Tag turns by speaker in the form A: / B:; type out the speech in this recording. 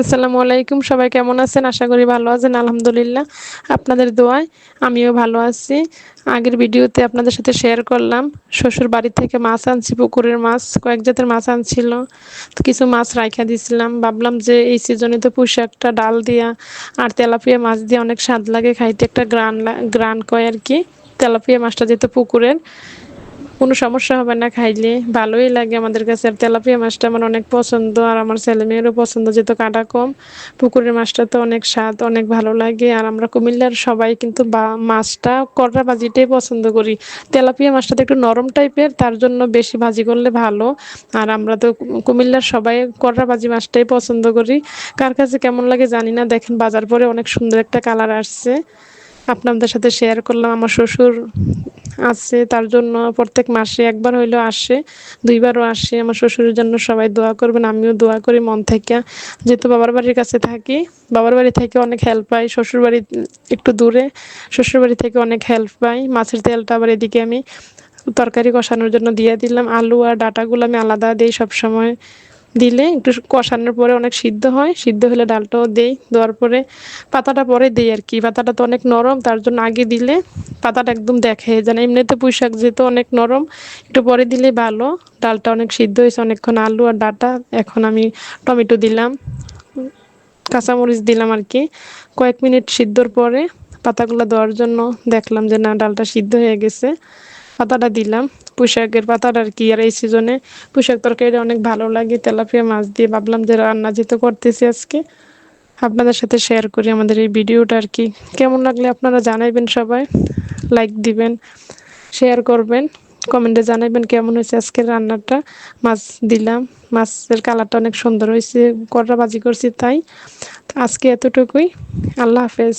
A: আসসালামু আলাইকুম। সবাই কেমন আছেন? আশা করি ভালো আছেন। আলহামদুলিল্লাহ। আপনাদের দোয়ায় আমিও ভালো আছি। আগের ভিডিওতে আপনাদের সাথে শেয়ার করলাম, শ্বশুর বাড়ি থেকে মাছ আনছি, পুকুরের মাছ, কয়েক জাতের মাছ আনছিল। তো কিছু মাছ রাইখা দিছিলাম। ভাবলাম যে এই সিজনে তো পুঁই শাকটা ডাল দিয়া আর তেলাপিয়া মাছ দিয়ে অনেক স্বাদ লাগে খাইতে, একটা গ্রান কয় আর কি। তেলাপিয়া মাছটা যেহেতু পুকুরের, কোনো সমস্যা হবে না, খাইলে ভালোই লাগে আমাদের কাছে। আর তেলাপিয়া মাছটা আমার অনেক পছন্দ, আর আমার ছেলে মেয়েরও পছন্দ, যেহেতু কাঁটা কম। পুকুরের মাছটা তো অনেক স্বাদ, অনেক ভালো লাগে। আর আমরা কুমিল্লার সবাই কিন্তু মাছটা করলা ভাজিটাই পছন্দ করি। তেলাপিয়া মাছটা তো একটু নরম টাইপের, তার জন্য বেশি ভাজি করলে ভালো। আর আমরা তো কুমিল্লার সবাই করলা ভাজি মাছটাই পছন্দ করি। কার কাছে কেমন লাগে জানি না। দেখেন বাজার পরে অনেক সুন্দর একটা কালার আসছে, আপনাদের সাথে শেয়ার করলাম। আমার শ্বশুর আছে, তার জন্য প্রত্যেক মাসে একবার হইলেও আসে, দুইবারও আসে। আমার শ্বশুরের জন্য সবাই দোয়া করবেন, আমিও দোয়া করি মন থেকে। যেহেতু বাবার বাড়ির কাছে থাকি, বাবার বাড়ি থেকে অনেক হেল্প পাই, শ্বশুর বাড়ি একটু দূরে, শ্বশুর বাড়ি থেকে অনেক হেল্প পাই। মাছের তেলটা আবার এদিকে আমি তরকারি কষানোর জন্য দিয়ে দিলাম। আলু আর ডাঁটাগুলো আমি আলাদা দিই সবসময়, দিলে একটু কষানোর পরে অনেক সিদ্ধ হয়, সিদ্ধ হলে ডালটাও দেই, দেওয়ার পরে পাতাটা পরে দিই আর কি। পাতাটা তো অনেক নরম, তার জন্য আগে দিলে পাতাটা একদম দেখে যায় না। এমনিতে পুঁই শাক যেহেতু অনেক নরম, একটু পরে দিলে ভালো। ডালটা অনেক সিদ্ধ হয়েছে অনেকক্ষণ, আলু আর ডাঁটা। এখন আমি টমেটো দিলাম, কাঁচামরিচ দিলাম আর কি। কয়েক মিনিট সিদ্ধর পরে পাতাগুলো দেওয়ার জন্য দেখলাম যে না, ডালটা সিদ্ধ হয়ে গেছে, পাতাটা দিলাম। পুঁইশাকের পাতাটা আর কি। আর এই সিজনে পুঁইশাক তরকারিটা অনেক ভালো লাগে তেলাপিয়া মাছ দিয়ে। ভাবলাম যে রান্না যেহেতু করতেছি আজকে, আপনাদের সাথে শেয়ার করি আমাদের এই ভিডিওটা আর কি। কেমন লাগলে আপনারা জানাইবেন, সবাই লাইক দিবেন, শেয়ার করবেন, কমেন্টে জানাবেন কেমন হয়েছে আজকের রান্নাটা। মাছ দিলাম, মাছের কালারটা অনেক সুন্দর হয়েছে, করলা ভাজি করছি তাই। আজকে এতটুকুই। আল্লাহ হাফেজ।